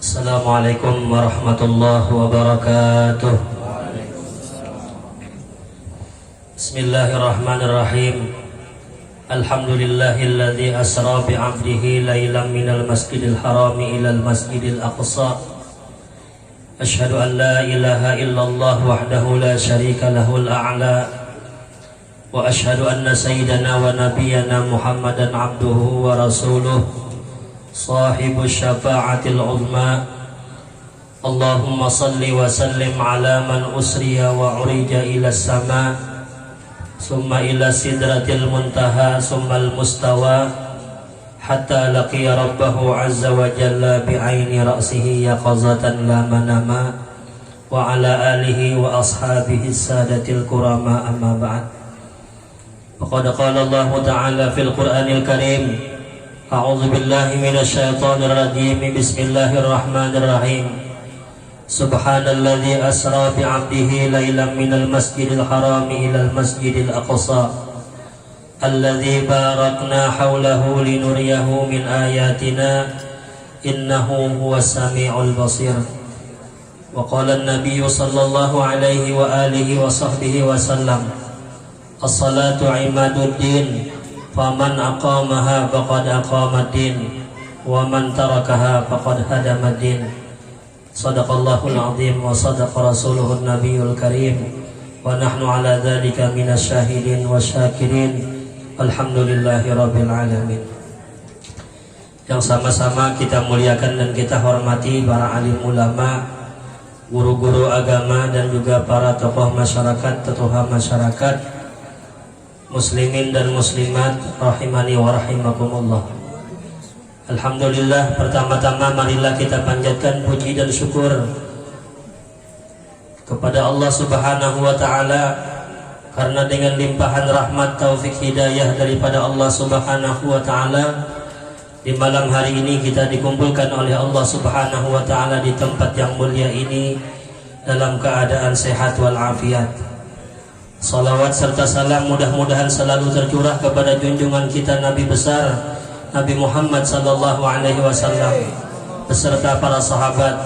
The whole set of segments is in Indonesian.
Assalamualaikum warahmatullahi wabarakatuh. Bismillahirrahmanirrahim. Alhamdulillahilladzi asra bi'abdihi lailan minal masjidil harami ilal masjidil aqsa. Asyhadu an la ilaha illallah wahdahu la syarika lahul a'la. Wa asyhadu anna sayyidana wa nabiyyana Muhammadan abduhu wa rasuluh sahibu syafa'atil uzma. Allahumma salli wa sallim ala man usriya wa urija ila sama summa ila sidratil muntaha summa al mustawa hatta laqiya rabbahu azza wa jalla bi'aini ra'sihi yaqazatan la manama wa ala alihi wa ashabihi sadatil kurama amma ba'd. Faqad qala Allah ta'ala fil Qur'anil Karim, a'udzu billahi minasy syaithanir rajim. Bismillahirrahmanirrahim. Subhanalladzi asra bi'abdihi lailan minal masjidil harami ilal masjidil aqsa alladzi barakna haulahu linuriyahu min ayatina innahu huwas samiul basir. Wa qala an-nabiyyu sallallahu alaihi wa alihi wa sahbihi wa sallam, as-salatu imaduddin faman aqamaha faqad aqamaddin wa man tarakaha faqad hadamaddin. Sadaqallahul azim wa sadaqa rasuluhun nabiyul karim wa nahnu ala dzalika minasyahidin wa syakirin. Alhamdulillahi rabbil alamin. Yang sama-sama kita muliakan dan kita hormati para alim ulama, guru-guru agama dan juga para tokoh masyarakat, tetua masyarakat, muslimin dan muslimat rahimani wa rahimakumullah. Alhamdulillah, pertama-tama marilah kita panjatkan puji dan syukur kepada Allah Subhanahu wa taala, karena dengan limpahan rahmat, taufik, hidayah daripada Allah Subhanahu wa taala, di malam hari ini kita dikumpulkan oleh Allah Subhanahu wa taala di tempat yang mulia ini dalam keadaan sehat walafiat. Salawat serta salam mudah-mudahan selalu tercurah kepada junjungan kita Nabi besar Nabi Muhammad sallallahu alaihi wasallam beserta para sahabat,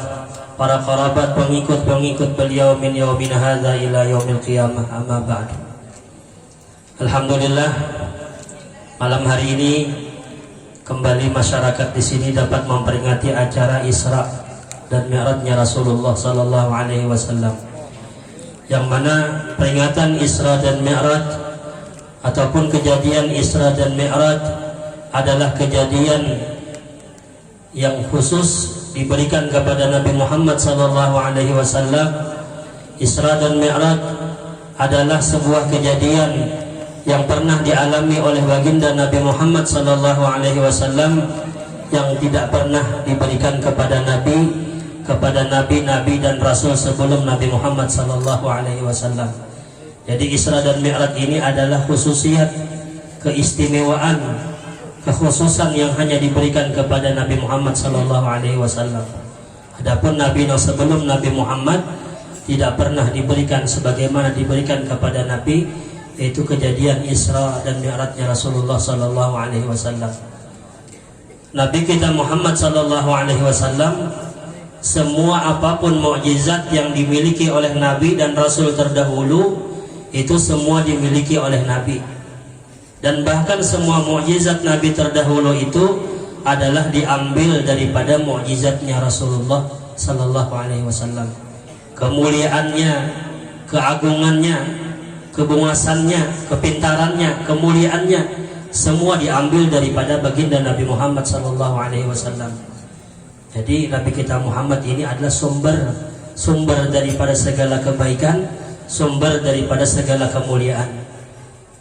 para kerabat, pengikut-pengikut beliau min yaumin hadza ila yaumil qiyamah, amma ba'd. Alhamdulillah, malam hari ini kembali masyarakat di sini dapat memperingati acara Isra dan Mi'rajnya Rasulullah sallallahu alaihi wasallam, yang mana peringatan Isra dan Mi'raj ataupun kejadian Isra dan Mi'raj adalah kejadian yang khusus diberikan kepada Nabi Muhammad sallallahu alaihi wasallam. Isra dan Mi'raj adalah sebuah kejadian yang pernah dialami oleh baginda Nabi Muhammad sallallahu alaihi wasallam, yang tidak pernah diberikan kepada nabi dan rasul sebelum Nabi Muhammad sallallahu alaihi wasallam. Jadi Isra dan Mi'raj ini adalah khususiat, keistimewaan, kekhususan yang hanya diberikan kepada Nabi Muhammad sallallahu alaihi wasallam. Adapun nabi sebelum Nabi Muhammad tidak pernah diberikan sebagaimana diberikan kepada nabi, yaitu kejadian Isra dan Mi'rajnya Rasulullah sallallahu alaihi wasallam. Nabi kita Muhammad sallallahu alaihi wasallam, semua apapun mukjizat yang dimiliki oleh nabi dan rasul terdahulu itu semua dimiliki oleh nabi. Dan bahkan semua mukjizat nabi terdahulu itu adalah diambil daripada mukjizatnya Rasulullah sallallahu alaihi wasallam. Kemuliaannya, keagungannya, kebengasannya, kepintarannya, kemuliaannya semua diambil daripada baginda Nabi Muhammad sallallahu alaihi wasallam. Jadi Nabi kita Muhammad ini adalah sumber daripada segala kebaikan, sumber daripada segala kemuliaan.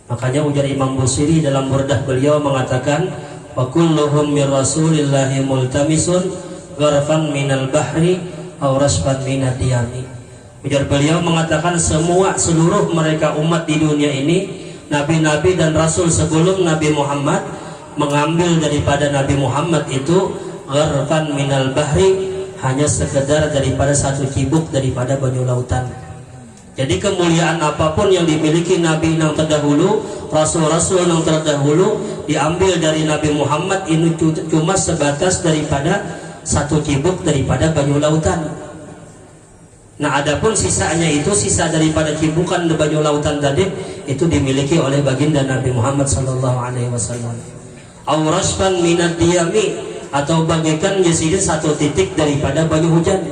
Makanya ujar Imam Busiri dalam burdah beliau mengatakan, wa kulluhum mir rasulillahi multamisun gharfan minal bahri aw rasban minad diyami. Ujar beliau mengatakan seluruh mereka umat di dunia ini, nabi-nabi dan rasul sebelum Nabi Muhammad, mengambil daripada Nabi Muhammad itu gharfan minal bahri, hanya sekedar daripada satu cibuk daripada banyu lautan. Jadi kemuliaan apapun yang dimiliki Nabi yang terdahulu, Rasul-Rasul yang terdahulu, diambil dari Nabi Muhammad ini cuma sebatas daripada satu cibuk daripada banyu lautan. Nah adapun sisanya itu, sisa daripada cibukan banyu lautan tadi, itu dimiliki oleh baginda Nabi Muhammad sallallahu alaihi wasallam. Aurasban minad diyami, atau bagaikan jasidin satu titik daripada banyu hujan.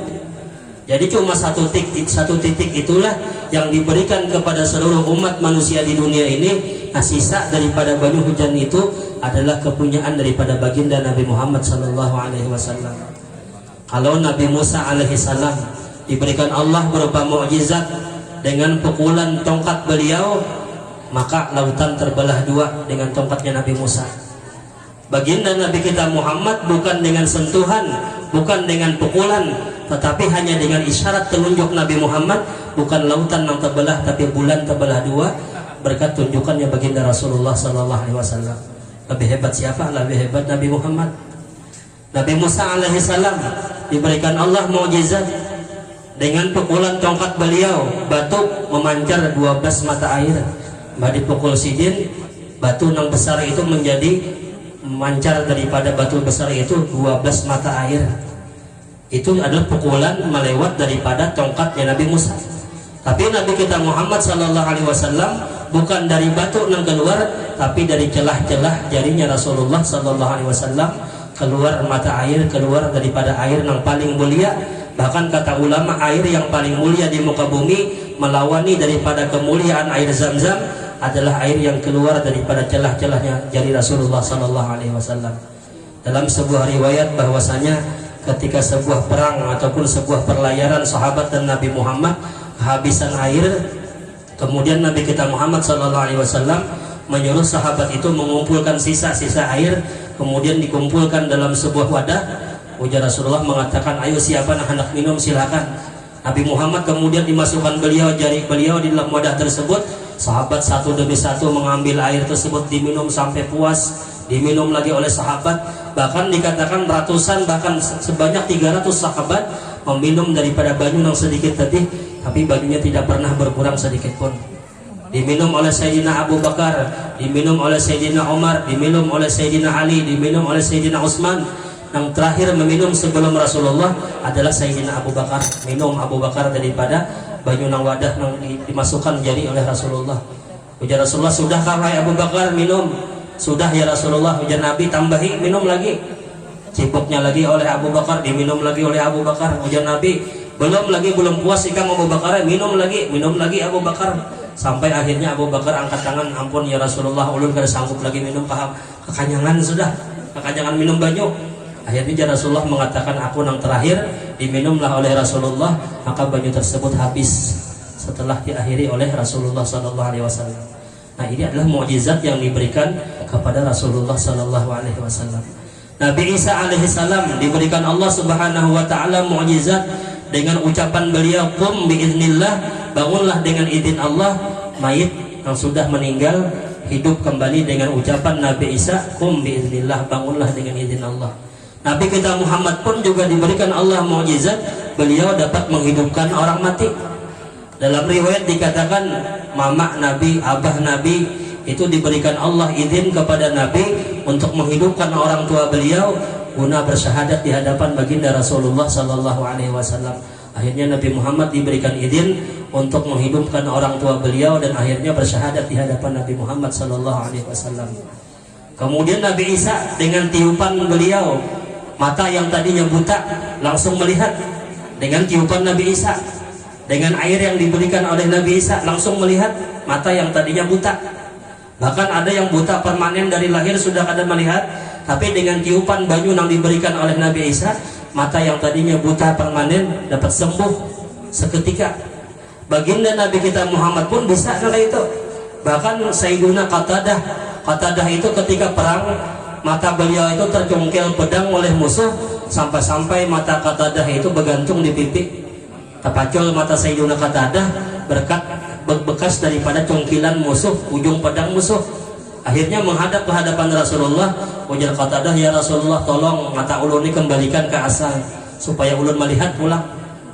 Jadi cuma satu titik itulah yang diberikan kepada seluruh umat manusia di dunia ini. Nah sisa daripada banyu hujan itu adalah kepunyaan daripada baginda Nabi Muhammad sallallahu alaihi wasallam. Kalau Nabi Musa alaihi salam diberikan Allah berupa mukjizat, dengan pukulan tongkat beliau maka lautan terbelah dua dengan tongkatnya Nabi Musa. Baginda Nabi kita Muhammad bukan dengan sentuhan, bukan dengan pukulan, tetapi hanya dengan isyarat telunjuk Nabi Muhammad, bukan lautan yang terbelah tapi bulan terbelah dua berkat tunjukannya baginda Rasulullah sallallahu alaihi wasallam. Lebih hebat siapa? Lebih hebat Nabi Muhammad. Nabi Musa alaihi salam diberikan Allah mukjizat, dengan pukulan tongkat beliau batu memancar 12 mata air. Mbak dipukul sidin, batu yang besar itu menjadi memancar daripada batu besar itu 12 mata air. Itu adalah pukulan melewat daripada tongkatnya Nabi Musa. Tapi Nabi kita Muhammad sallallahu alaihi wasallam bukan dari batu yang keluar, tapi dari celah-celah jarinya Rasulullah sallallahu alaihi wasallam keluar mata air, keluar daripada air yang paling mulia. Bahkan kata ulama, air yang paling mulia di muka bumi melawani daripada kemuliaan air Zam-Zam adalah air yang keluar daripada celah-celahnya jari Rasulullah sallallahu alaihi wasallam. Dalam sebuah riwayat bahwasanya ketika sebuah perang ataupun sebuah perlayaran sahabat dan Nabi Muhammad kehabisan air, kemudian Nabi kita Muhammad sallallahu alaihi wasallam menyuruh sahabat itu mengumpulkan sisa-sisa air, kemudian dikumpulkan dalam sebuah wadah. Ujar Rasulullah mengatakan, ayo siapa yang hendak minum silakan. Nabi Muhammad kemudian dimasukkan jari beliau di dalam wadah tersebut. Sahabat satu demi satu mengambil air tersebut, diminum sampai puas, diminum lagi oleh sahabat. Bahkan dikatakan ratusan, bahkan sebanyak 300 sahabat meminum daripada banyu yang sedikit tadi, tapi banyunya tidak pernah berkurang sedikit pun. Diminum oleh Sayyidina Abu Bakar, diminum oleh Sayyidina Umar, diminum oleh Sayyidina Ali, diminum oleh Sayyidina Utsman. Yang terakhir meminum sebelum Rasulullah adalah Sayyidina Abu Bakar. Minum Abu Bakar daripada banyu nang wadah yang dimasukkan jari oleh Rasulullah. Ujar Rasulullah, sudahkah wahai Abu Bakar minum? Sudah ya Rasulullah. Ujar Nabi, tambahi minum lagi. Cipuknya lagi oleh Abu Bakar, diminum lagi oleh Abu Bakar. Ujar Nabi, belum puas ikan Abu Bakar, minum lagi Abu Bakar. Sampai akhirnya Abu Bakar angkat tangan, ampun ya Rasulullah, ulun kada sanggup lagi minum, kekanyangan sudah, kekanyangan minum banyu. Akhirnya Rasulullah mengatakan, aku yang terakhir, diminumlah oleh Rasulullah, maka banyu tersebut habis setelah diakhiri oleh Rasulullah sallallahu alaihi wasallam. Nah, ini adalah mukjizat yang diberikan kepada Rasulullah sallallahu alaihi wasallam. Nabi Isa alaihi salam diberikan Allah Subhanahu wa taala mukjizat dengan ucapan beliau, qum biiznillah, bangunlah dengan izin Allah. Mayit yang sudah meninggal hidup kembali dengan ucapan Nabi Isa, qum biiznillah, bangunlah dengan izin Allah. Nabi kita Muhammad pun juga diberikan Allah mukjizat, beliau dapat menghidupkan orang mati. Dalam riwayat dikatakan mama Nabi, abah Nabi itu diberikan Allah izin kepada Nabi untuk menghidupkan orang tua beliau guna bersyahadat di hadapan baginda Rasulullah sallallahu alaihi wasallam. Akhirnya Nabi Muhammad diberikan izin untuk menghidupkan orang tua beliau dan akhirnya bersyahadat di hadapan Nabi Muhammad sallallahu alaihi wasallam. Kemudian Nabi Isa dengan tiupan beliau, mata yang tadinya buta langsung melihat. Dengan tiupan Nabi Isa, dengan air yang diberikan oleh Nabi Isa, langsung melihat mata yang tadinya buta. Bahkan ada yang buta permanen dari lahir sudah kada melihat, tapi dengan tiupan banyu yang diberikan oleh Nabi Isa, mata yang tadinya buta permanen dapat sembuh seketika. Baginda Nabi kita Muhammad pun bisa kala itu. Bahkan Sayyiduna Qatadah itu ketika perang, mata beliau itu tercungkil pedang oleh musuh, sampai-sampai mata Qatadah itu bergantung di pipi. Terpacul mata Sayyiduna Qatadah berkat bekas daripada cungkilan musuh, ujung pedang musuh. Akhirnya menghadap ke hadapan Rasulullah. Ujar Qatadah, ya Rasulullah, tolong mata ulun ini kembalikan ke asal supaya ulun melihat pulang.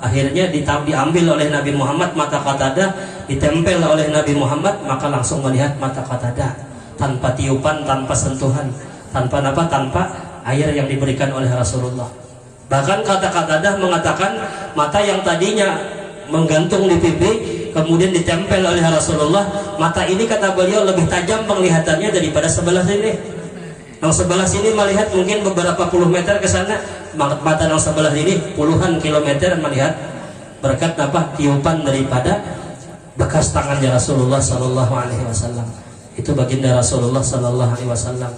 Akhirnya diambil oleh Nabi Muhammad mata Qatadah, ditempel oleh Nabi Muhammad, maka langsung melihat mata Qatadah tanpa tiupan, tanpa sentuhan, tanpa air yang diberikan oleh Rasulullah. Bahkan kata Qatadah mengatakan mata yang tadinya menggantung di pipi kemudian ditempel oleh Rasulullah, mata ini kata beliau lebih tajam penglihatannya daripada sebelah sini. Yang sebelah sini melihat mungkin beberapa puluh meter ke sana, mata yang sebelah ini puluhan kilometer melihat berkat tiupan daripada bekas tangannya Rasulullah Sallallahu Alaihi Wasallam. Itu baginda Rasulullah Sallallahu Alaihi Wasallam.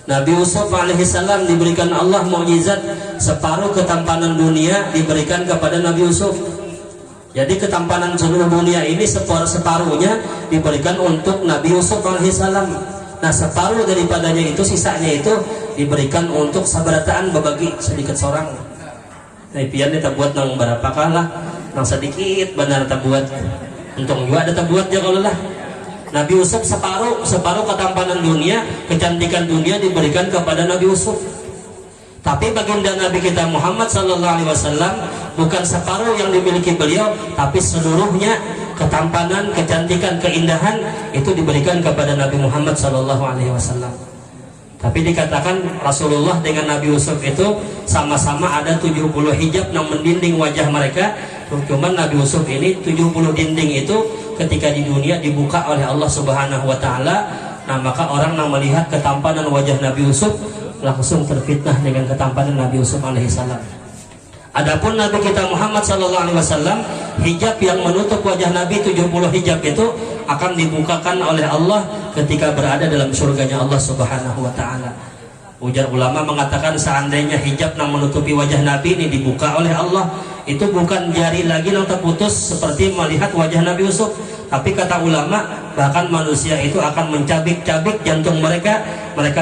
Nabi Yusuf alaihissalam diberikan Allah mukjizat, separuh ketampanan dunia diberikan kepada Nabi Yusuf. Jadi ketampanan seluruh dunia ini separuhnya diberikan untuk Nabi Yusuf alaihissalam. Nah separuh daripadanya itu, sisanya itu diberikan untuk sabarataan berbagi sedikit seorang. Nah pian kita buat nang berapa kalah, nang sedikit benar kita buat. Untung juga ada kita buat ya kalau lah. Nabi Yusuf separuh ketampanan dunia, kecantikan dunia diberikan kepada Nabi Yusuf. Tapi baginda Nabi kita Muhammad Sallallahu Alaihi Wasallam bukan separuh yang dimiliki beliau, tapi seluruhnya ketampanan, kecantikan, keindahan itu diberikan kepada Nabi Muhammad Sallallahu Alaihi Wasallam. Tapi dikatakan Rasulullah dengan Nabi Yusuf itu sama-sama ada 70 hijab yang mendinding wajah mereka. Cuman Nabi Yusuf ini 70 dinding itu ketika di dunia dibuka oleh Allah Subhanahu wa taala. Nah, maka orang yang melihat ketampanan wajah Nabi Yusuf langsung terfitnah dengan ketampanan Nabi Yusuf alaihissalam. Adapun Nabi kita Muhammad sallallahu alaihi wasallam, hijab yang menutup wajah Nabi 70 hijab itu akan dibukakan oleh Allah ketika berada dalam surganya Allah Subhanahu wa taala. Ujar ulama mengatakan seandainya hijab yang menutupi wajah Nabi ini dibuka oleh Allah, itu bukan jari lagi yang terputus seperti melihat wajah Nabi Yusuf, tapi kata ulama bahkan manusia itu akan mencabik-cabik jantung mereka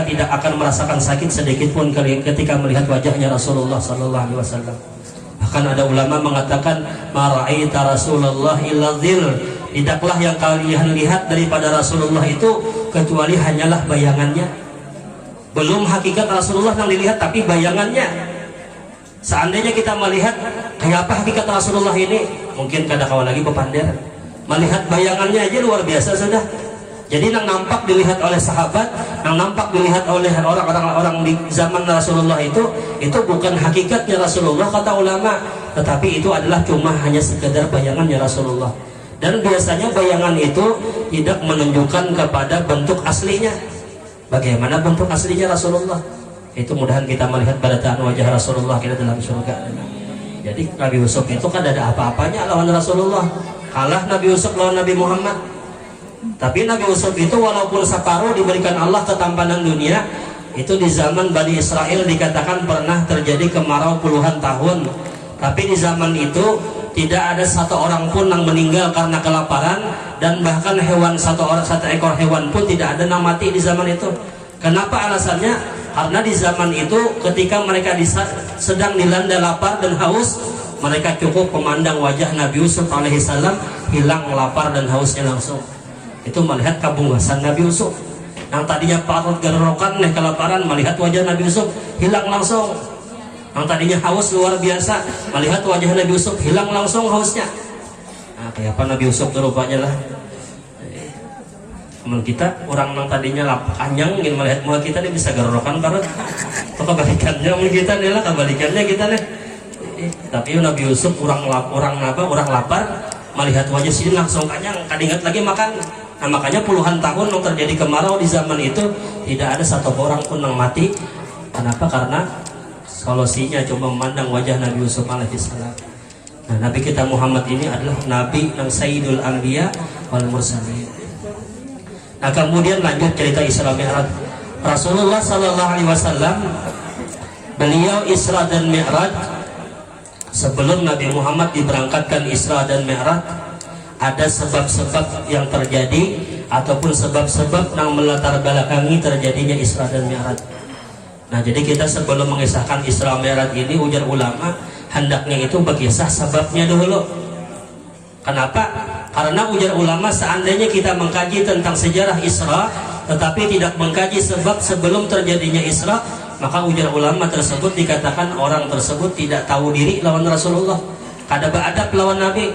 tidak akan merasakan sakit sedikit pun ketika melihat wajahnya Rasulullah sallallahu alaihi wasallam. Bahkan ada ulama mengatakan mara'aita Rasulullah illa dhil, tidaklah yang kalian lihat daripada Rasulullah itu kecuali hanyalah bayangannya. Belum hakikat Rasulullah yang dilihat, tapi bayangannya. Seandainya kita melihat kayak apa hakikat Rasulullah ini, mungkin kada kawan lagi pepander. Melihat bayangannya aja luar biasa sudah. Jadi yang nampak dilihat oleh sahabat, yang nampak dilihat oleh orang-orang di zaman Rasulullah itu bukan hakikatnya Rasulullah kata ulama, tetapi itu adalah cuma hanya sekedar bayangannya Rasulullah. Dan biasanya bayangan itu tidak menunjukkan kepada bentuk aslinya. Bagaimana bentuk aslinya Rasulullah? Itu mudahan kita melihat barataan wajah Rasulullah kita dalam surga. Jadi Nabi Yusuf itu kan ada apa-apanya lawan Rasulullah. Kalah Nabi Yusuf lawan Nabi Muhammad. Tapi Nabi Yusuf itu walaupun separuh diberikan Allah ketampanan dunia, itu di zaman Bani Israel dikatakan pernah terjadi kemarau puluhan tahun. Tapi di zaman itu tidak ada satu orang pun yang meninggal karena kelaparan, dan bahkan satu ekor hewan pun tidak ada yang mati di zaman itu. Kenapa alasannya? Karena di zaman itu ketika mereka sedang dilanda lapar dan haus, mereka cukup memandang wajah Nabi Yusuf alaihissalam, hilang lapar dan hausnya langsung. Itu melihat kabunggasan Nabi Yusuf. Yang tadinya parut gerokan kelaparan, melihat wajah Nabi Yusuf hilang langsung. Yang tadinya haus luar biasa, melihat wajah Nabi Yusuf hilang langsung hausnya. Nah, kayak apa Nabi Yusuf rupanya lah. Teman kita orang yang tadinya panjang ingin melihat muka kita nih bisa gerokan karena atau kebalikannya kita nih lah, kebalikannya kita nih. Tapi Nabi Yusuf orang lapar, melihat wajah sini langsung kanyang, kadingat lagi makan. Nah, makanya puluhan tahun yang terjadi kemarau di zaman itu tidak ada satu orang pun yang mati. Kenapa? Karena solusinya cuma memandang wajah Nabi Yusuf alaihissalam. Nah, Nabi kita Muhammad ini adalah Nabi yang Sayyidul Anbiya wal Mursalin. Nah, kemudian lanjut cerita Isra Mi'raj. Rasulullah Sallallahu Alaihi Wasallam beliau Isra dan Mi'raj. Sebelum Nabi Muhammad diberangkatkan Isra dan Mi'raj, ada sebab-sebab yang terjadi ataupun sebab-sebab yang melatar belakangi terjadinya Isra dan Mi'raj. Nah, jadi kita sebelum mengisahkan Isra Mi'raj ini, ujar ulama hendaknya itu berkisah sebabnya dulu. Kenapa? Karena ujar ulama seandainya kita mengkaji tentang sejarah Isra tetapi tidak mengkaji sebab sebelum terjadinya Isra, maka ujar ulama tersebut dikatakan orang tersebut tidak tahu diri lawan Rasulullah. kada beadab lawan Nabi.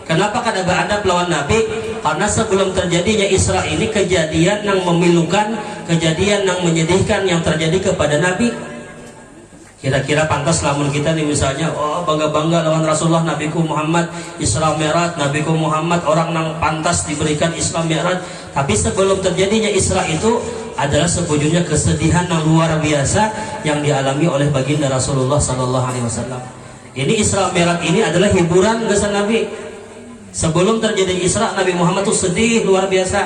Kenapa kada beadab lawan Nabi? Karena sebelum terjadinya Isra ini kejadian yang memilukan, kejadian yang menyedihkan yang terjadi kepada Nabi. Kira-kira pantas lamun kita nih misalnya, oh bangga-bangga lawan Rasulullah, Nabiku Muhammad Isra Mi'raj, Nabiku Muhammad orang yang pantas diberikan Isra Mi'raj. Tapi sebelum terjadinya Isra itu adalah sebujurnya kesedihan yang luar biasa yang dialami oleh baginda Rasulullah Sallallahu Alaihi Wasallam. Ini Isra Mi'raj ini adalah hiburan kesan Nabi. Sebelum terjadi Isra, Nabi Muhammad itu sedih luar biasa.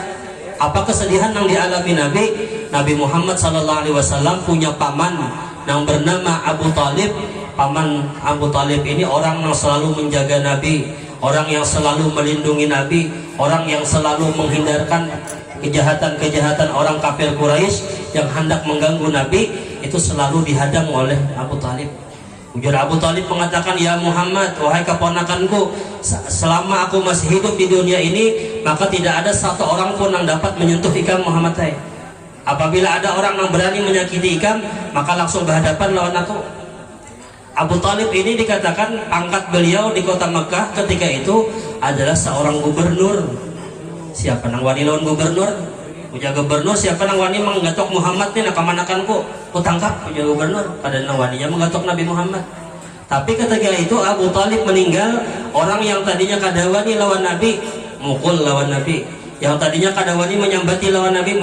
Apa kesedihan yang dialami Nabi? Nabi Muhammad Sallallahu Alaihi Wasallam punya paman yang bernama Abu Talib. Paman Abu Talib ini orang yang selalu menjaga Nabi, orang yang selalu melindungi Nabi, orang yang selalu menghindarkan kejahatan-kejahatan orang kafir Quraisy yang hendak mengganggu Nabi. Itu selalu dihadang oleh Abu Talib. Ujur Abu Talib mengatakan, ya Muhammad, wahai keponakanku, selama aku masih hidup di dunia ini, maka tidak ada satu orang pun yang dapat menyentuh ikam Muhammad saya. Apabila ada orang yang berani menyakiti ikam, maka langsung berhadapan lawan aku. Abu Talib ini dikatakan pangkat beliau di kota Mekah ketika itu adalah seorang gubernur. Siapa nang wani lawan gubernur? Punya gubernur siapa nang wani menggatok Muhammad nih nakamanakanku? Ku tangkap punya gubernur. Pada nang waninya menggatok Nabi Muhammad. Tapi ketika itu Abu Talib meninggal, orang yang tadinya kadawani lawan Nabi mukul lawan Nabi. Yang tadinya kadawani menyambati lawan Nabi.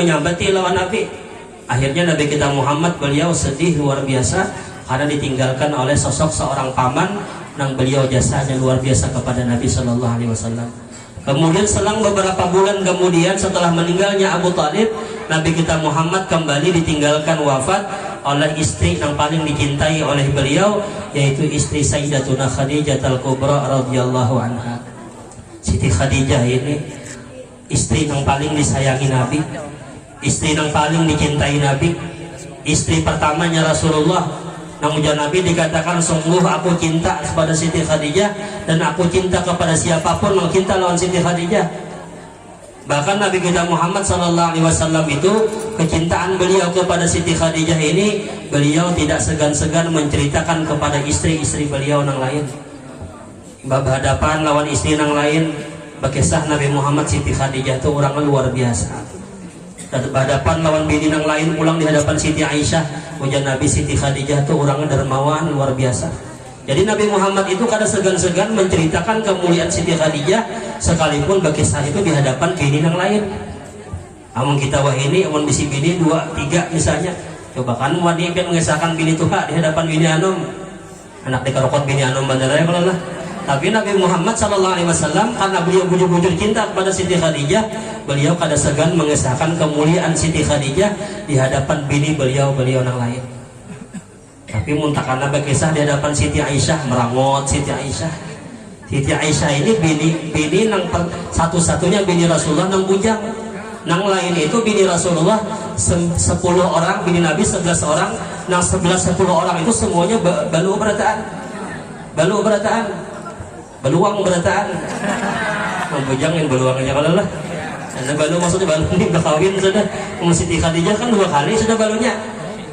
Akhirnya Nabi kita Muhammad beliau sedih luar biasa karena ditinggalkan oleh sosok seorang paman yang beliau jasanya luar biasa kepada Nabi Shallallahu Alaihi Wasallam. Kemudian selang beberapa bulan kemudian setelah meninggalnya Abu Talib, Nabi kita Muhammad kembali ditinggalkan wafat oleh istri yang paling dicintai oleh beliau, yaitu istri Sayyidatuna Khadijah Al-Kubra radhiyallahu anha. Siti Khadijah ini istri yang paling disayangi Nabi, istri yang paling dicintai Nabi, istri pertamanya Rasulullah. Namun Nabi dikatakan, sungguh aku cinta kepada Siti Khadijah dan aku cinta kepada siapapun yang cinta lawan Siti Khadijah. Bahkan Nabi kita Muhammad Sallallahu Alaihi Wasallam itu kecintaan beliau kepada Siti Khadijah ini, beliau tidak segan-segan menceritakan kepada istri-istri beliau yang lain. Berhadapan lawan istri yang lain, berkisah Nabi Muhammad Siti Khadijah itu orang luar biasa. Dan berhadapan lawan bini yang lain pulang di hadapan Siti Aisyah, ujar Nabi Siti Khadijah itu orang dermawan luar biasa. Jadi Nabi Muhammad itu kada segan-segan menceritakan kemuliaan Siti Khadijah sekalipun berkisah itu di hadapan bini yang lain. Amun kita wah ini, amun bisi bini 2, 3 misalnya, coba kan wanita yang mengisahkan bini tuha di hadapan bini anom, anak dikarokot bini anom bandaraya kalau lah. Tapi Nabi Muhammad Sallallahu Alaihi Wasallam karena beliau bujur-bujur cinta kepada Siti Khadijah, beliau kada segan mengesahkan kemuliaan Siti Khadijah di hadapan bini beliau yang lain. Tapi muntakana berkisah di hadapan Siti Aisyah, merangot Siti Aisyah. Siti Aisyah ini bini nang satu-satunya bini Rasulullah nang bujang. Nang lain itu bini Rasulullah 10 orang, bini Nabi 11 orang, nang 11-10 orang itu semuanya beluang berataan. Membujang yang beluangnya kalau lah. Karena balu maksudnya balu ini udah kawin sudah. Siti Khadijah kan 2 kali sudah balunya.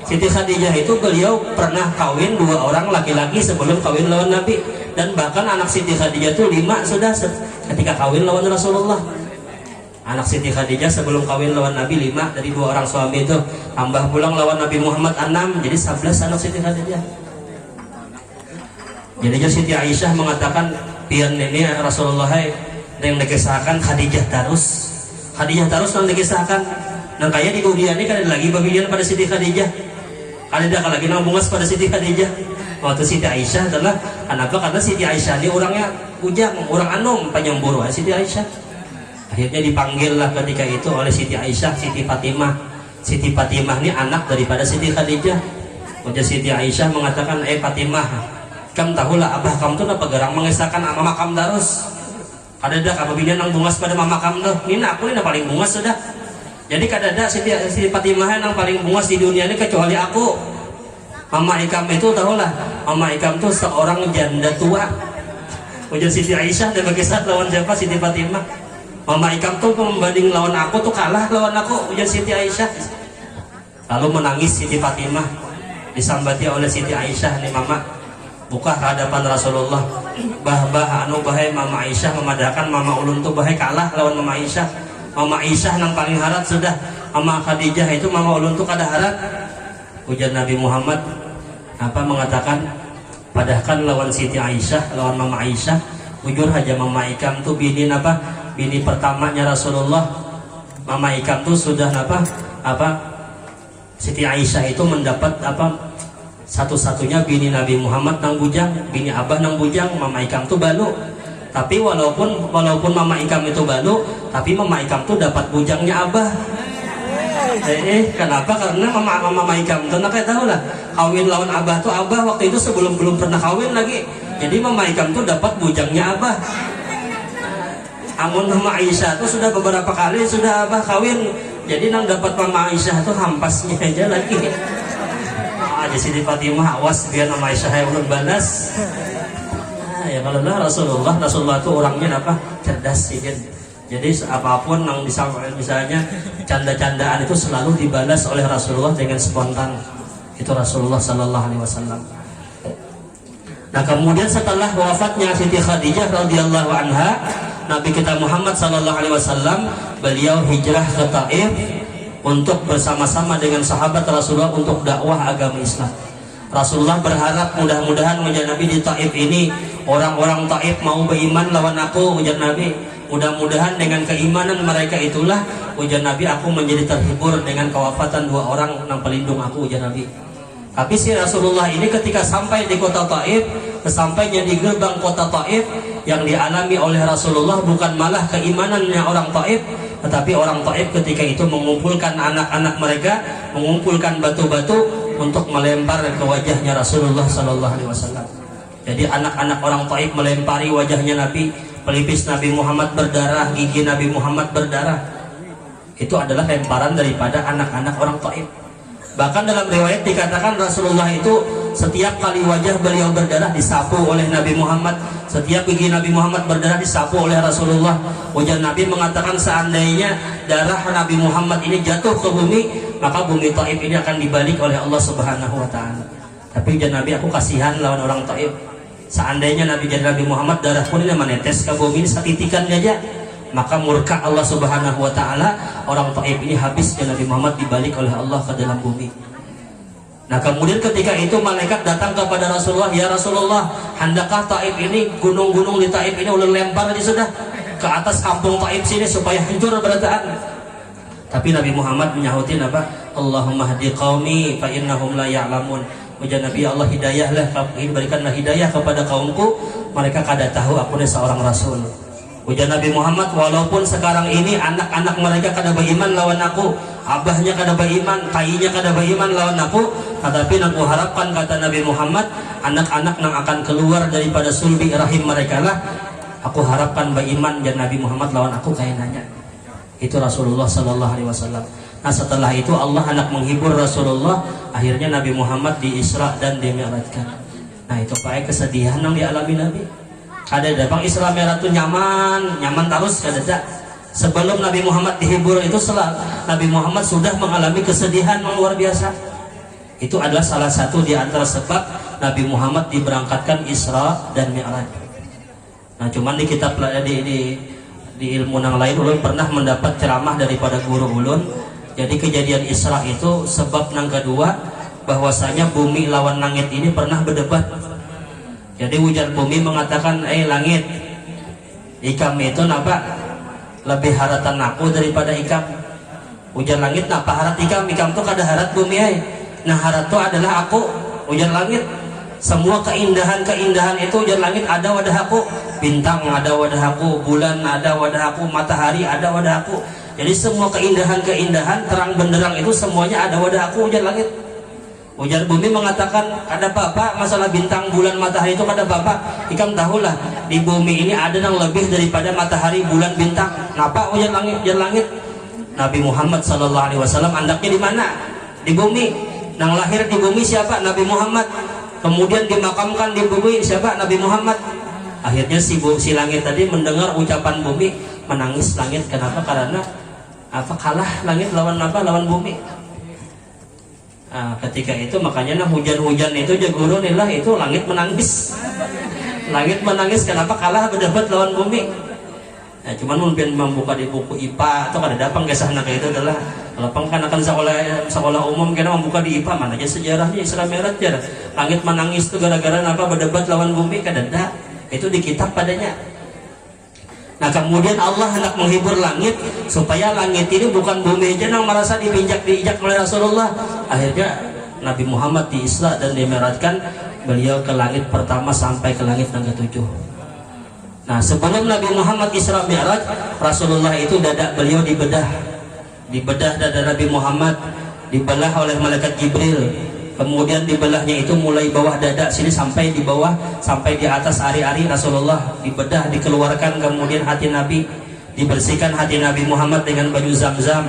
Siti Khadijah itu beliau pernah kawin 2 orang laki-laki sebelum kawin lawan Nabi, dan bahkan anak Siti Khadijah itu 5 sudah ketika kawin lawan Rasulullah. Anak Siti Khadijah sebelum kawin lawan Nabi 5 dari 2 orang suami itu, tambah pulang lawan Nabi Muhammad 6, jadi 11 anak Siti Khadijah. Jadi Siti Aisyah mengatakan, pian ini Rasulullah yang dikisahkan Khadijah terus yang dikisahkan. Nang kaya di dunia ini kan ada lagi bagian pada Siti Khadijah, ada lagi nang bungas pada Siti Khadijah. Waktu Siti Aisyah adalah kenapa? Karena Siti Aisyah ini orangnya ujang, orang anom penyemburu Siti Aisyah. Akhirnya dipanggillah ketika itu oleh Siti Aisyah Siti Fatimah. Siti Fatimah ini anak daripada Siti Khadijah. Wajah Siti Aisyah mengatakan, Fatimah, kamu tahulah abah kamu tuh apa garang mengesahkan mama kamu terus. Kadada kamu bini nang bungas pada mama kamu tuh. Ini aku ini paling bungas sudah. Jadi kadada Siti Fatimah yang paling bungas di dunia ini kecuali aku. Mama Ikam itu tahulah, Mama Ikam tuh seorang janda tua. Ujar Siti Aisyah dan berkisah lawan siapa? Siti Fatimah. Mama Ikam tuh membanding lawan aku tuh kalah lawan aku. Ujar Siti Aisyah. Lalu menangis Siti Fatimah, disambati oleh Siti Aisyah nih, Mama, buka hadapan Rasulullah. Bah anu bahe Mama Aisyah memadahkan Mama Ulun tuh bahe kalah lawan Mama Aisyah. Mama Aisyah nang paling harat sudah, Mama Khadijah itu Mama Ulun tuh kada harat. Ujar Nabi Muhammad mengatakan, padahkan lawan Siti Aisyah, lawan Mama Aisyah. Ujur aja Mama Ikam tuh bini bini pertamanya Rasulullah. Mama Ikam tuh sudah Siti Aisyah itu mendapat satu-satunya bini Nabi Muhammad nang bujang, bini abah nang bujang. Mama Ikam tuh balu, tapi walaupun Mama Ikam itu balu, tapi Mama Ikam tuh dapat bujangnya abah. Kenapa? Karena Mama Ikam tuh kayak tahu lah, kawin lawan abah tuh abah waktu itu belum pernah kawin lagi. Jadi Mama Ikam tuh dapat bujangnya abah. Amun Mama Aisyah tuh sudah beberapa kali sudah abah kawin, jadi nang dapat Mama Aisyah tuh hampasnya aja lagi. Aja Siti Fatimah awas biar Mama Aisyah yang belum balas. Ya kalau lah Rasulullah itu orangnya cerdas sih kan. Jadi apapun yang misalnya canda-candaan itu selalu dibalas oleh Rasulullah dengan spontan. Itu Rasulullah Sallallahu Alaihi Wasallam. Nah kemudian setelah wafatnya Siti Khadijah radhiyallahu anha, Nabi kita Muhammad Sallallahu Alaihi Wasallam beliau hijrah ke Taif untuk bersama-sama dengan sahabat Rasulullah untuk dakwah agama Islam. Rasulullah berharap mudah-mudahan ujar Nabi di Taif ini orang-orang Taif mau beriman lawan aku, ujar Nabi. Mudah-mudahan dengan keimanan mereka itulah, ujar Nabi, aku menjadi terhibur dengan kewafatan dua orang yang pelindung aku, ujar Nabi. Tapi si Rasulullah ini ketika sampai di kota Taif, sesampainya di gerbang kota Taif, yang dialami oleh Rasulullah bukan malah keimanannya orang Taif, tetapi orang Taif ketika itu mengumpulkan anak-anak mereka, mengumpulkan batu-batu untuk melempar ke wajahnya Rasulullah Sallallahu Alaihi Wasallam. Jadi anak-anak orang Taif melempari wajahnya Nabi, pelipis Nabi Muhammad berdarah, gigi Nabi Muhammad berdarah. Itu adalah lemparan daripada anak-anak orang Taif. Bahkan dalam riwayat dikatakan Rasulullah itu setiap kali wajah beliau berdarah disapu oleh Nabi Muhammad, setiap gigi Nabi Muhammad berdarah disapu oleh Rasulullah. Ujar Nabi mengatakan seandainya darah Nabi Muhammad ini jatuh ke bumi, maka bumi Taif ini akan dibalik oleh Allah Subhanahu Wa Taala. Tapi ujar Nabi, aku kasihan lawan orang Taif. Seandainya Nabi Muhammad darah pun ini menetes ke bumi ini setitikan aja, maka murka Allah Subhanahu Wa Taala, orang Taif ini habis dan Nabi Muhammad dibalik oleh Allah ke dalam bumi. Nah kemudian ketika itu malaikat datang kepada Rasulullah, ya Rasulullah, hendaklah Taif ini, gunung-gunung di Taif ini ulun lempar aja sudah ke atas kampung Taif sini supaya hancur berataan. Tapi Nabi Muhammad menyahutin Allahumma hdi qaumi fa innahum la ya'lamun. Ujar Nabi, Allah hidayahlah, berikanlah hidayah kepada kaumku, mereka kada tahu aku ini seorang Rasul. Ujar Nabi Muhammad, walaupun sekarang ini anak-anak mereka kada beriman lawan aku, abahnya kada beriman, tainya kada beriman lawan aku, tetapi aku harapkan, kata Nabi Muhammad, anak-anak yang akan keluar daripada sulbi rahim mereka lah, aku harapkan beriman dan Nabi Muhammad lawan aku kayaknya. Itu Rasulullah Sallallahu Alaihi Wasallam. Nah setelah itu Allah hendak menghibur Rasulullah, akhirnya Nabi Muhammad di Isra dan di Mi'rajkan. Nah itu pakai kesedihan yang dialami Nabi. Ada bang Isra Mi'raj itu nyaman terus kada. Sebelum Nabi Muhammad dihibur itu Nabi Muhammad sudah mengalami kesedihan yang luar biasa. Itu adalah salah satu di antara sebab Nabi Muhammad diberangkatkan Isra dan Mi'raj. Nah cuman di kitab di ilmu yang lain ulun pernah mendapat ceramah daripada guru ulun. Jadi kejadian Isra itu sebab yang kedua, bahwasanya bumi lawan langit ini pernah berdebat. Jadi ujar bumi mengatakan, langit, ikam itu napa lebih haratan aku daripada ikam. Ujar langit, napa harat ikam tuh kada harat bumi nah harat itu adalah aku. Ujar langit, semua keindahan itu ujar langit ada wadah aku, bintang ada wadah aku, bulan ada wadah aku, matahari ada wadah aku. Jadi semua keindahan terang benderang itu semuanya ada wadah aku, ujar langit. Ujar bumi mengatakan, ada apa masalah bintang, bulan, matahari itu kada apa. Ikam tahulah di bumi ini ada yang lebih daripada matahari, bulan, bintang. Napa ujar langit? Nabi Muhammad Sallallahu Alaihi Wasallam andaknya di mana? Di bumi. Nang lahir di bumi siapa? Nabi Muhammad. Kemudian dimakamkan di bumi siapa? Nabi Muhammad. Akhirnya si langit tadi mendengar ucapan bumi, menangis langit. Kenapa? Karena kalah langit lawan bumi. Ketika itu makanya hujan-hujan itu jagurun lah itu langit menangis. Langit menangis kenapa kalah berdebat lawan bumi. Cuman mungkin membuka di buku IPA atau ada dapang kisah anak itu adalah lapang kan akan sekolah umum kena membuka di IPA mana aja sejarahnya Isra Mi'raj ya. Langit menangis itu gara-gara apa berdebat lawan bumi kadang itu di kitab padanya. Nah kemudian Allah hendak menghibur langit supaya langit ini bukan bumi aja yang merasa diinjak oleh Rasulullah. Akhirnya Nabi Muhammad di Isra dan dimi'rajkan beliau ke langit pertama sampai ke langit yang ke-7. Nah sebelum Nabi Muhammad Isra Mi'raj, Rasulullah itu dada beliau dibedah dada Nabi Muhammad, dibelah oleh malaikat Jibril. Kemudian dibelahnya itu mulai bawah dada sini sampai di bawah, sampai di atas ari-ari Rasulullah dibedah, dikeluarkan. Kemudian hati Nabi dibersihkan, hati Nabi Muhammad dengan baju zam-zam.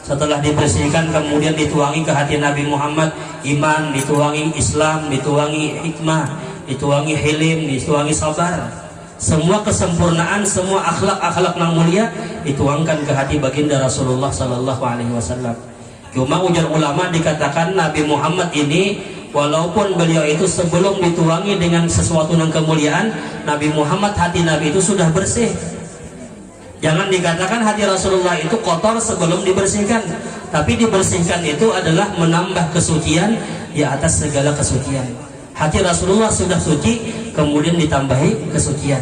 Setelah dibersihkan kemudian dituangi ke hati Nabi Muhammad iman, dituangi Islam, dituangi hikmah, dituangi hilim, dituangi sabar. Semua kesempurnaan, semua akhlak-akhlak yang mulia dituangkan ke hati baginda Rasulullah sallallahu alaihi wasallam. Cuma ujar ulama dikatakan Nabi Muhammad ini walaupun beliau itu sebelum dituangi dengan sesuatu yang kemuliaan, Nabi Muhammad hati Nabi itu sudah bersih. Jangan dikatakan hati Rasulullah itu kotor sebelum dibersihkan, tapi dibersihkan itu adalah menambah kesucian di atas segala kesucian. Hati Rasulullah sudah suci kemudian ditambahi kesucian.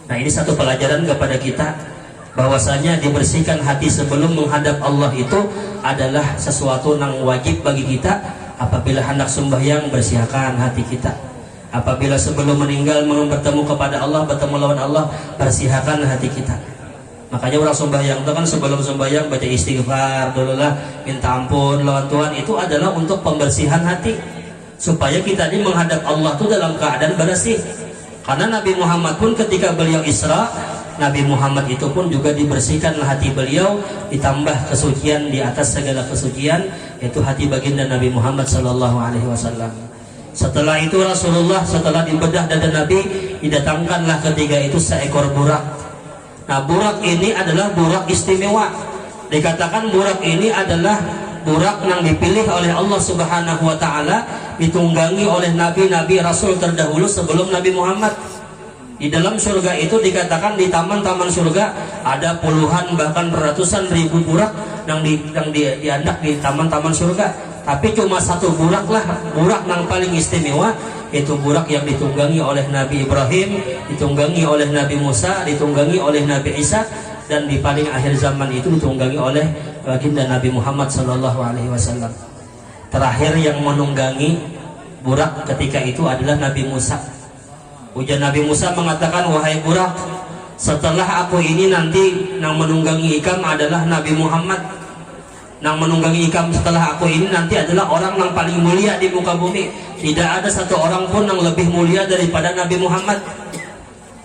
Nah ini satu pelajaran kepada kita, bahwasanya dibersihkan hati sebelum menghadap Allah itu adalah sesuatu yang wajib bagi kita. Apabila hendak sembahyang, bersihkan hati kita. Apabila sebelum meninggal bertemu kepada Allah, bertemu lawan Allah, bersihkan hati kita. Makanya orang sembahyang itu kan sebelum sembahyang baca istighfar dulu lah, minta ampun lawan Tuhan. Itu adalah untuk pembersihan hati, supaya kita ini menghadap Allah itu dalam keadaan bersih. Karena Nabi Muhammad pun ketika beliau Isra, Nabi Muhammad itu pun juga dibersihkan hati beliau, ditambah kesucian di atas segala kesucian, yaitu hati baginda Nabi Muhammad sallallahu alaihi wasallam. Setelah itu Rasulullah setelah dibedah dada Nabi, didatangkanlah ketiga itu seekor burak. Nah burak ini adalah burak istimewa. Dikatakan burak ini adalah burak yang dipilih oleh Allah Subhanahu wa taala, ditunggangi oleh nabi-nabi rasul terdahulu sebelum Nabi Muhammad. Di dalam surga itu dikatakan di taman-taman surga ada puluhan bahkan ratusan ribu burak yang diandak di taman-taman surga. Tapi cuma satu burak lah, burak yang paling istimewa, itu burak yang ditunggangi oleh Nabi Ibrahim, ditunggangi oleh Nabi Musa, ditunggangi oleh Nabi Isa, dan di paling akhir zaman itu ditunggangi oleh baginda Nabi Muhammad sallallahu alaihi wasallam. Terakhir yang menunggangi burak ketika itu adalah Nabi Musa. Ujar Nabi Musa mengatakan, wahai burak, setelah aku ini nanti yang menunggangi ikam adalah Nabi Muhammad. Yang menunggangi ikam setelah aku ini nanti adalah orang yang paling mulia di muka bumi. Tidak ada satu orang pun yang lebih mulia daripada Nabi Muhammad.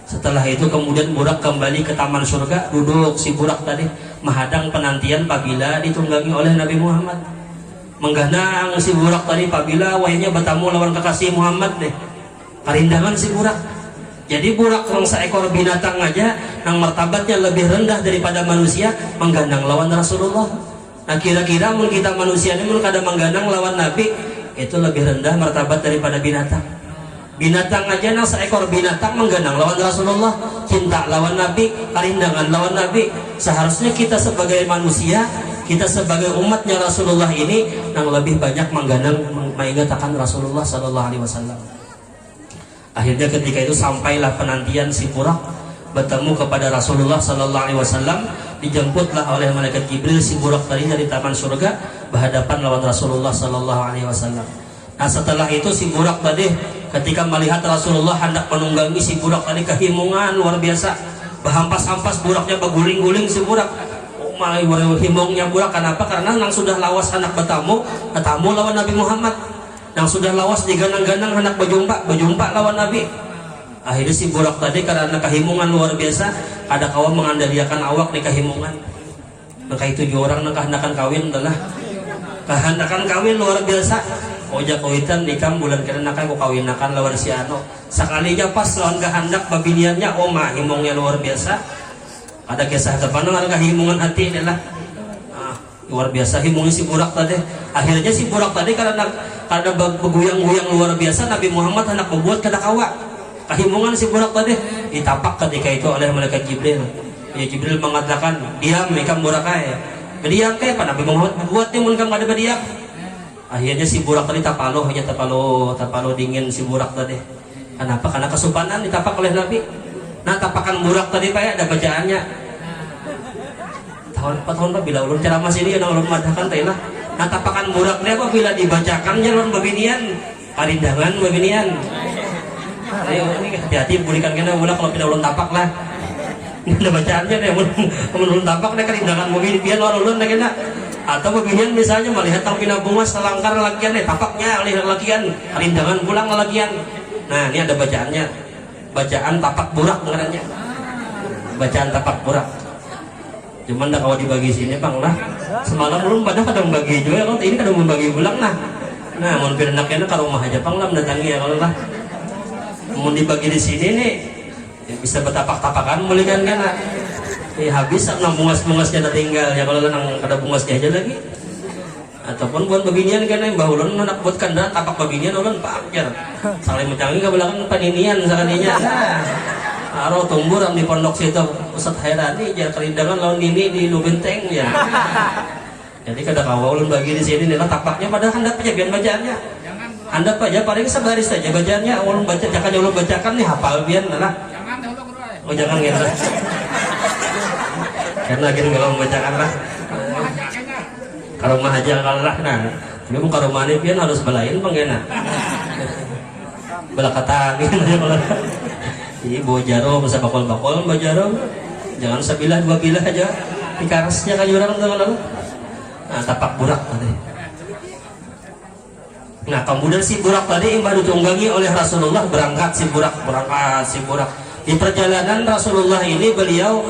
Setelah itu kemudian burak kembali ke taman surga. Duduk si burak tadi menghadang penantian apabila ditunggangi oleh Nabi Muhammad. Mengganang si burak tadi apabila wayanya bertamu lawan kekasih Muhammad deh. Karindangan si burak. Jadi burak yang seekor binatang aja yang martabatnya lebih rendah daripada manusia menggandang lawan Rasulullah. Nah kira-kira mun kita manusia ini mun kada menggandang lawan Nabi, itu lebih rendah martabat daripada binatang. Binatang aja yang seekor binatang menggandang lawan Rasulullah, cinta lawan Nabi, karindangan lawan Nabi. Seharusnya kita sebagai manusia, kita sebagai umatnya Rasulullah ini yang lebih banyak menggandang mengingatkan Rasulullah sallallahu alaihi wasallam. Akhirnya ketika itu sampailah penantian si burak bertemu kepada Rasulullah sallallahu alaihi wasallam. Dijemputlah oleh malaikat Jibril si burak tadi dari taman surga berhadapan lawan Rasulullah sallallahu alaihi wasallam. Nah setelah itu si burak tadi ketika melihat Rasulullah hendak menunggangi si burak tadi kehimungan luar biasa. Berhampas-hampas buraknya berguling-guling si burak. Oh my, himungnya burak kenapa? Karena nang sudah lawas hendak bertamu lawan Nabi Muhammad. Nang sudah lawas diganang-ganang hendak berjumpa lawan Nabi. Akhirnya si burak tadi karena kehimungan luar biasa, ada kawan mengandaliakan awak di kehimungan. Maka itu orang yang kehendakan kawin adalah kehendakan kawin luar biasa. Ojak kawitan nikam bulan kena aku kawinakan lawan si Ano. Sekalinya pas lawan kehendak babiliannya, oh mah himungnya luar biasa. Ada kisah depan ada kehimungan hati adalah luar biasa himungnya si burak tadi. Akhirnya si burak tadi karena beguyang-guyang luar biasa, Nabi Muhammad hendak membuat kada kawa kehimungan si burak tadi, ditapak ketika itu oleh malaikat Jibril. Ya Jibril mengatakan, diam ikam burak ya. Berdiam ke apa Nabi Muhammad membuat dia mun kam kada berdiam. Akhirnya si burak tadi tapalo dingin si burak tadi. Kenapa? Karena kesupanan ditapak oleh Nabi. Nah tapakan burak tadi Pak ya, ada bacaannya. Tahun bila ulun ceramah sini yang ulun madahkan teh lah. Nah tapakan burak dia apabila dibacakannya ulun babinian, karindangan babinian. Ayo ini hati-hati berikan kena ulah kalau tidak ulun tapak lah. Ada bacaannya deh, ulun tapak deh karindangan babinian ulun kena. Atau babinian misalnya melihat tang pina bunga selangkar lakian tapaknya oleh lakian, karindangan pulang lakian. Nah ini ada bacaannya, bacaan tapak burak ngarannya, bacaan tapak burak. Cuman dah kalau dibagi sini bang lah, semalam belum pada kadang bagi juga, kalau ini kadang membagi pulang lah. Nah mau pindah ke rumah aja bang lah mendatangi ya kalau lah. Mau dibagi di sini nih, ya bisa betapak-tapakan mulai kan lah. Habis nang bungas-bungasnya udah tinggal ya kalau nang ada bungasnya aja lagi. Ataupun buat babinian kan yang bahulun nak buat kandang tapak babinian ulun pakjar saling mencanggih ke belakang paninian sekalinya. Nah aro tumbuh di pondok situ Ustaz Hairani jar kerindangan lawan ini di Lubenteng ya. Jadi kada kawa ulun bagi di sini nih tapaknya padahal handap aja biar bacaannya. Handap aja paling sebaris saja bacaannya ulun baca jangan ulun bacakan nih hafal biar lah. Jangan dulu bro. Oh jangan gitu. Karena gini kalau membacakan lah. Karumah aja kalah nah tapi mau karumah ini pian harus belain penggena bela kata gitu kalau ini bawa jarum bisa bakol-bakol bawa jarum jangan sebilah dua bilah aja dikarasnya kan jurang teman-teman. Nah tapak burak tadi. Nah kemudian si burak tadi yang baru ditunggangi oleh Rasulullah berangkat si burak di perjalanan Rasulullah ini beliau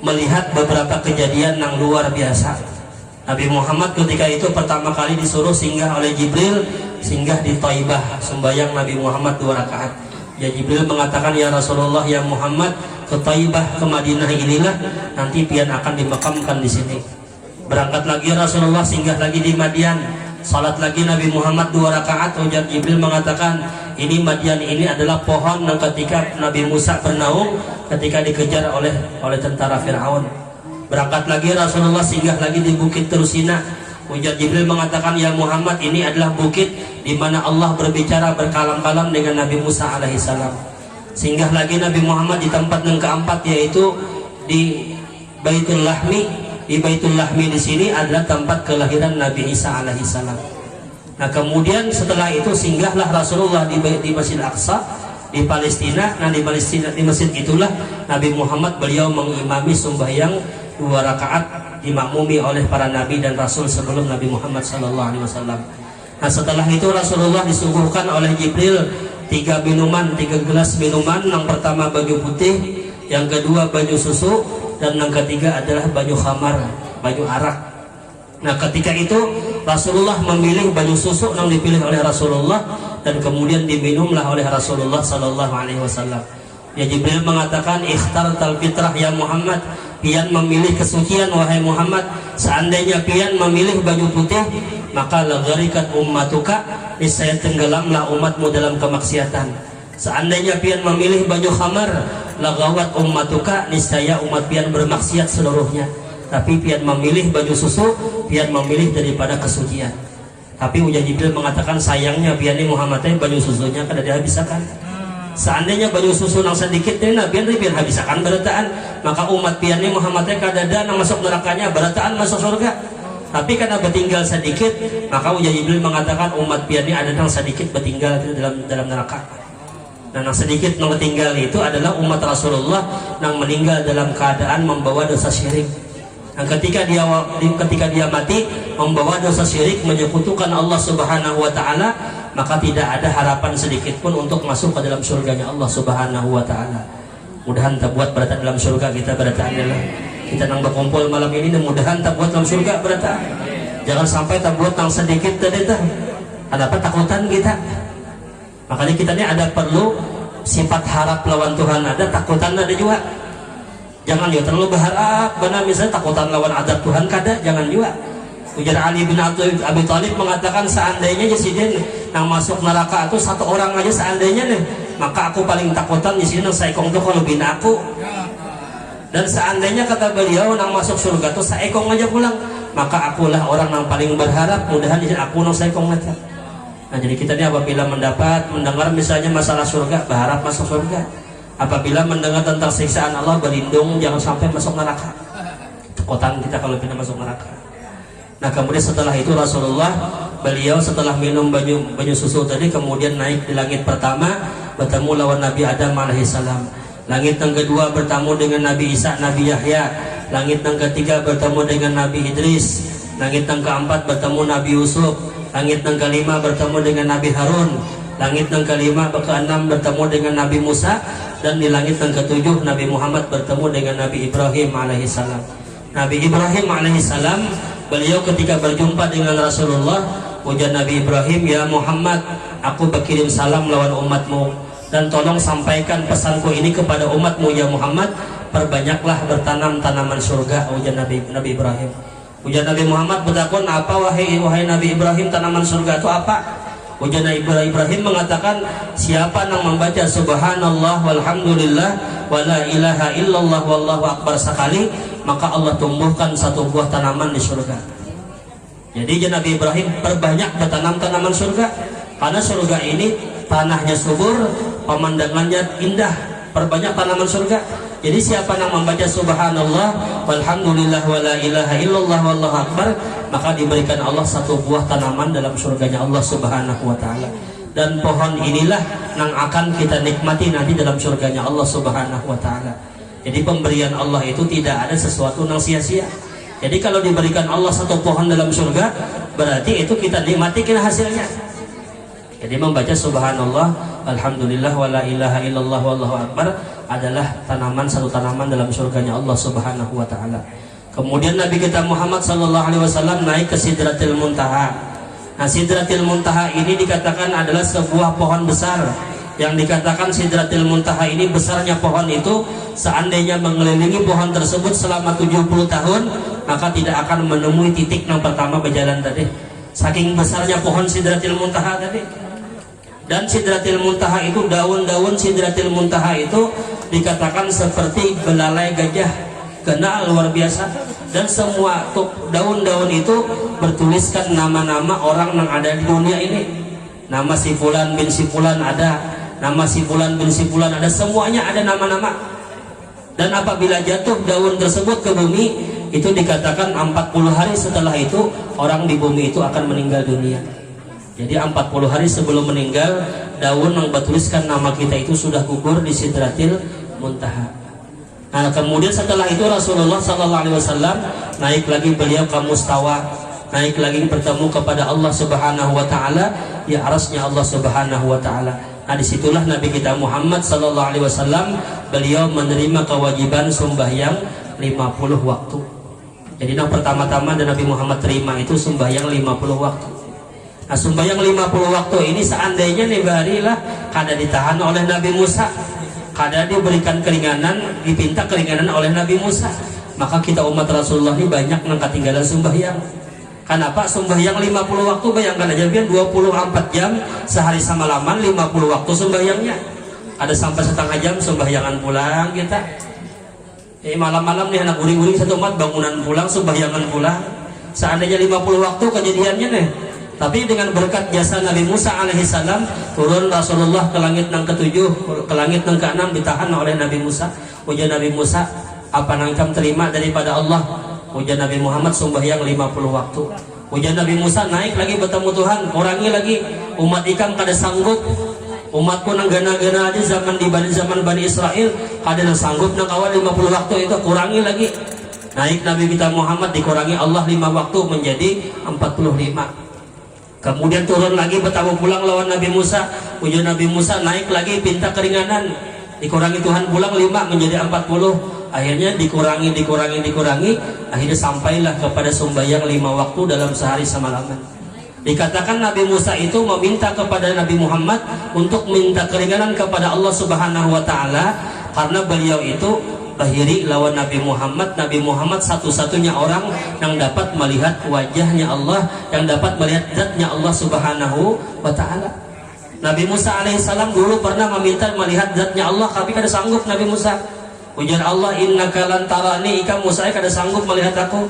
melihat beberapa kejadian yang luar biasa. Nabi Muhammad ketika itu pertama kali disuruh singgah oleh Jibril, singgah di Taibah, sembahyang Nabi Muhammad 2 rakaat. Ya Jibril mengatakan, ya Rasulullah, ya Muhammad, ke Taibah, ke Madinah inilah nanti pian akan dimakamkan di sini. Berangkat lagi Rasulullah, singgah lagi di Madian, salat lagi Nabi Muhammad 2 rakaat. Ujar Jibril mengatakan, ini Madian ini adalah pohon yang ketika Nabi Musa bernaung ketika dikejar oleh tentara Fir'aun. Berangkat lagi Rasulullah, singgah lagi di Bukit Terusina. Ujar Jibril mengatakan, ya Muhammad, ini adalah bukit di mana Allah berbicara berkalam-kalam dengan Nabi Musa alaihissalam. Singgah lagi Nabi Muhammad di tempat yang keempat, yaitu di Baitul Lahmi. Di Baitul Lahmi di sini adalah tempat kelahiran Nabi Isa alaihissalam. Nah kemudian setelah itu singgahlah Rasulullah di Masjid Aqsa di Palestina. Nah di Palestina, di masjid itulah Nabi Muhammad beliau mengimami sembahyang 2 rakaat dimakmumi oleh para nabi dan rasul sebelum Nabi Muhammad SAW. Nah setelah itu Rasulullah disuguhkan oleh Jibril 3 gelas minuman. Yang pertama baju putih, yang kedua baju susu, dan yang ketiga adalah baju khamar, baju arak. Nah ketika itu Rasulullah memilih baju susu yang dipilih oleh Rasulullah dan kemudian diminumlah oleh Rasulullah SAW. Ya Jibril mengatakan, ikhtartal fitrah ya Muhammad, pian memilih kesucian wahai Muhammad. Seandainya pian memilih baju putih, maka lagharikat ummatuka, niscaya tenggelamlah umatmu dalam kemaksiatan. Seandainya pian memilih baju khamar, laghawat ummatuka, niscaya umat pian bermaksiat seluruhnya. Tapi pian memilih baju susu, pian memilih daripada kesucian. Tapi ujar Jibril mengatakan, sayangnya pian ini Muhammad baju susunya kada dihabiskan. Seandainya baju susu yang sedikit ini biar habiskan berataan, maka umat pian ini Muhammad kadada nang masuk nerakanya berataan masuk surga. Tapi karena bertinggal sedikit, maka ujar Jibril mengatakan umat pian ini ada yang sedikit bertinggal dalam neraka. Dan yang sedikit yang bertinggal itu adalah umat Rasulullah yang meninggal dalam keadaan membawa dosa syirik. Dan ketika dia mati membawa dosa syirik, menyekutukan Allah Subhanahu wa taala, maka tidak ada harapan sedikit pun untuk masuk ke dalam surganya Allah Subhanahu wa taala. Mudahan tak buat berada dalam surga kita berada adalah kita nang berkumpul malam ini, mudahan tak buat dalam surga berada. Jangan sampai tak buat yang sedikit tadi tah. Ada apa takutan kita? Makanya kita ini ada perlu sifat harap lawan Tuhan, ada takutan ada juga. Jangan ya terlalu berharap, benar misalnya takutan lawan adab Tuhan kada, jangan juga. Ujar Ali bin Abi Thalib mengatakan, seandainya Yazidin yang masuk neraka itu satu orang aja seandainya nih, maka aku paling takutan di sini saekong tuh kalau bina aku. Dan seandainya kata beliau yang masuk surga tuh saekong aja pulang, maka akulah orang yang paling berharap mudahan di sini aku nang saekong aja. Nah jadi kita ini apabila mendengar misalnya masalah surga, berharap masuk surga. Apabila mendengar tentang siksaan Allah, berlindung jangan sampai masuk neraka. Takutan kita kalau kita masuk neraka. Nah kemudian setelah itu Rasulullah beliau setelah minum banyu susu tadi kemudian naik di langit pertama bertemu lawan Nabi Adam alaihissalam. Langit yang kedua bertemu dengan Nabi Isa, Nabi Yahya. Langit yang ketiga bertemu dengan Nabi Idris. Langit yang keempat bertemu Nabi Yusuf. Langit yang kelima bertemu dengan Nabi Harun. Langit yang kelima keenam bertemu dengan Nabi Musa. Dan di langit yang ketujuh Nabi Muhammad bertemu dengan Nabi Ibrahim alaihissalam. Nabi Ibrahim alaihissalam beliau ketika berjumpa dengan Rasulullah, ujar Nabi Ibrahim, ya Muhammad, aku berkirim salam lawan umatmu dan tolong sampaikan pesanku ini kepada umatmu ya Muhammad, perbanyaklah bertanam tanaman surga, ujar Nabi Ibrahim. Ujar Nabi Muhammad bertakun, apa wahai Nabi Ibrahim, tanaman surga itu apa? Ujar Nabi Ibrahim mengatakan, siapa yang membaca subhanallah walhamdulillah wala ilaha illallah wallahu akbar sekali, maka Allah tumbuhkan satu buah tanaman di surga. Jadi Nabi Ibrahim perbanyak bertanam tanaman surga, karena surga ini tanahnya subur, pemandangannya indah, perbanyak tanaman surga. Jadi siapa yang membaca subhanallah walhamdulillah wala ilaha illallah wallahu akbar, maka diberikan Allah satu buah tanaman dalam surganya Allah subhanahu wa ta'ala. Dan pohon inilah yang akan kita nikmati nanti dalam surganya Allah subhanahu wa ta'ala. Jadi pemberian Allah itu tidak ada sesuatu yang sia-sia. Jadi kalau diberikan Allah satu pohon dalam surga, berarti itu kita nikmati kena hasilnya. Jadi membaca subhanallah alhamdulillah wala ilaha illallah wallahu akbar adalah satu tanaman dalam surganya Allah subhanahu wa ta'ala. Kemudian Nabi kita Muhammad sallallahu alaihi wasallam naik ke Sidratil Muntaha. Nah Sidratil Muntaha ini dikatakan adalah sebuah pohon besar. Yang dikatakan Sidratil Muntaha ini besarnya pohon itu, seandainya mengelilingi pohon tersebut selama 70 tahun, maka tidak akan menemui titik yang pertama berjalan tadi. Saking besarnya pohon Sidratil Muntaha tadi. Dan Sidratil Muntaha itu, daun-daun Sidratil Muntaha itu dikatakan seperti belalai gajah, kenal luar biasa. Dan semua daun-daun itu bertuliskan nama-nama orang yang ada di dunia ini. Nama si fulan bin si fulan ada, nama si fulan bin si fulan ada, semuanya ada nama-nama. Dan apabila jatuh daun tersebut ke bumi, itu dikatakan 40 hari setelah itu orang di bumi itu akan meninggal dunia. Jadi 40 hari sebelum meninggal, daun yang bertuliskan nama kita itu sudah gugur di Sidratil Muntaha. Nah kemudian setelah itu Rasulullah SAW naik lagi beliau ke Mustawa, naik lagi bertemu kepada Allah Subhanahu Wa Taala di arasnya Allah Subhanahu Wa Taala. Nah disitulah Nabi kita Muhammad SAW beliau menerima kewajiban sembahyang 50 waktu. Jadi yang pertama-tama dan Nabi Muhammad terima itu sembahyang 50 waktu. Nah sembahyang 50 waktu ini seandainya nih barilah kada ditahan oleh Nabi Musa, kada diberikan keringanan, dipinta keringanan oleh Nabi Musa, maka kita umat Rasulullah ini banyak yang ketinggalan sembahyang. Kenapa? Sembahyang 50 waktu, bayangkan aja biar 24 jam sehari semalaman 50 waktu sembahyangnya. Ada sampai setengah jam sembahyangan pulang kita. Malam-malam nih anak uring-uring satu umat bangunan pulang, sembahyangan pulang. Seandainya 50 waktu kejadiannya nih. Tapi dengan berkat jasa Nabi Musa alaihissalam, turun Rasulullah ke langit yang ketujuh, ke langit yang keenam ditahan oleh Nabi Musa. Ujar Nabi Musa, apa yang kamu terima daripada Allah? Ujar Nabi Muhammad sembahyang 50 waktu. Ujar Nabi Musa, naik lagi bertemu Tuhan, kurangi lagi. Umat ikam kada sanggup. Umatku nang gana-gana di zaman Bani Israel kada nang sanggup nang awal 50 waktu itu, kurangi lagi. Naik Nabi kita Muhammad dikurangi Allah 5 waktu menjadi 45. Kemudian turun lagi bertemu pulang lawan Nabi Musa. Ujar Nabi Musa, naik lagi pinta keringanan, dikurangi Tuhan pulang 5 menjadi 40. Akhirnya dikurangi, akhirnya sampailah kepada sembahyang 5 waktu dalam sehari semalaman. Dikatakan Nabi Musa itu meminta kepada Nabi Muhammad untuk minta keringanan kepada Allah Subhanahu Wa Taala, karena beliau itu bahiri lawan Nabi Muhammad satu-satunya orang yang dapat melihat wajahnya Allah, yang dapat melihat zatnya Allah subhanahu wa ta'ala. Nabi Musa alaihissalam dulu pernah meminta melihat zatnya Allah, tapi kada sanggup Nabi Musa. Ujar Allah, innaka lan tarani, ika Musa kada sanggup melihat aku.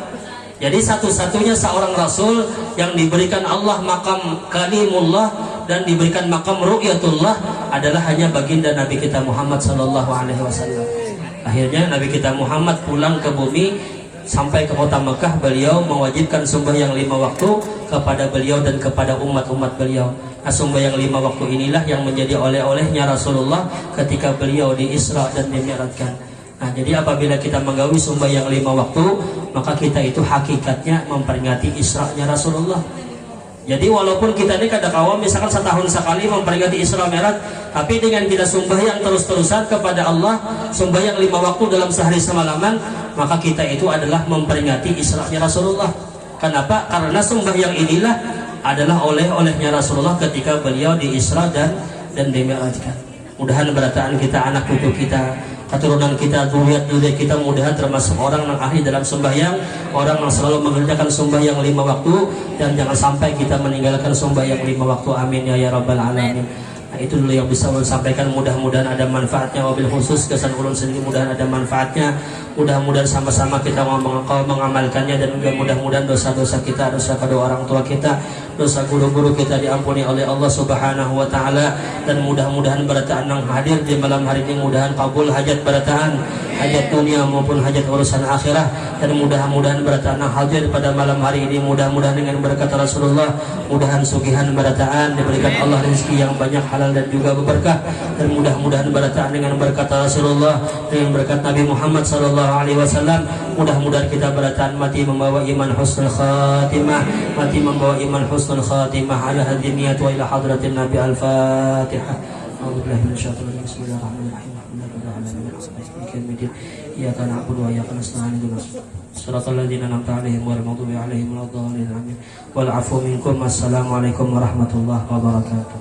Jadi satu-satunya seorang rasul yang diberikan Allah makam kalimullah dan diberikan makam ru'yatullah adalah hanya baginda Nabi kita Muhammad sallallahu alaihi wasallam. Akhirnya Nabi kita Muhammad pulang ke bumi, sampai ke kota Mekah. Beliau mewajibkan sembahyang 5 waktu kepada beliau dan kepada umat-umat beliau. Nah, sembahyang 5 waktu inilah yang menjadi oleh-olehnya Rasulullah ketika beliau di Isra dan dimi'rajkan. Nah, jadi apabila kita menggawi sembahyang 5 waktu, maka kita itu hakikatnya memperingati Isra-nya Rasulullah. Jadi walaupun kita ini kada kawam misalkan setahun sekali memperingati Isra Mi'raj, tapi dengan kita sembahyang terus-terusan kepada Allah, sembahyang 5 waktu dalam sehari semalaman, maka kita itu adalah memperingati Isra-nya Rasulullah. Kenapa? Karena sembahyang inilah adalah oleh-olehnya Rasulullah ketika beliau di Isra dan dimi'rajkan. Mudahan berataan kita, anak cucu kita, keturunan kita, zuriat kita mudahan termasuk orang yang ahli dalam sembahyang, orang yang selalu mengerjakan sembahyang 5 waktu, dan jangan sampai kita meninggalkan sembahyang 5 waktu. Amin ya rabbal alamin. Nah, itu dulu yang bisa saya sampaikan. Mudah-mudahan ada manfaatnya, wabil khusus kesan ulun sendiri mudahan ada manfaatnya. Mudah-mudahan sama-sama kita mengamalkannya, dan juga mudah-mudahan dosa-dosa kita, dosa kedua orang tua kita, dosa guru-guru kita diampuni oleh Allah subhanahu wa ta'ala. Dan mudah-mudahan berataan yang hadir di malam hari ini mudahan kabul hajat berataan, hajat dunia maupun hajat urusan akhirah. Dan mudah-mudahan berataan yang hadir pada malam hari ini mudah-mudahan dengan berkat Rasulullah, mudahan sugihan berataan diberikan Allah rezeki yang banyak, halal dan juga berkah. Dan mudah-mudahan berataan dengan berkat Rasulullah, dengan berkat Nabi Muhammad sallallahu alaihi wasallam, mudah-mudahan kita berataan mati membawa iman husnul khatimah, mati membawa iman husnul khatimah ala hadhihi niyat wa ila hadratin Nabi. Al-Fatihah. A'udzubillahi minasyaitonir rajim. Bismillahirrahmanirrahim. Iyyaka na'budu wa iyyaka nasta'in. Shiratal ladzina an'amta 'alaihim ghairil maghdubi 'alaihim waladdallin. Amin. Wal 'afwu minkum. Assalamualaikum warahmatullahi wabarakatuh.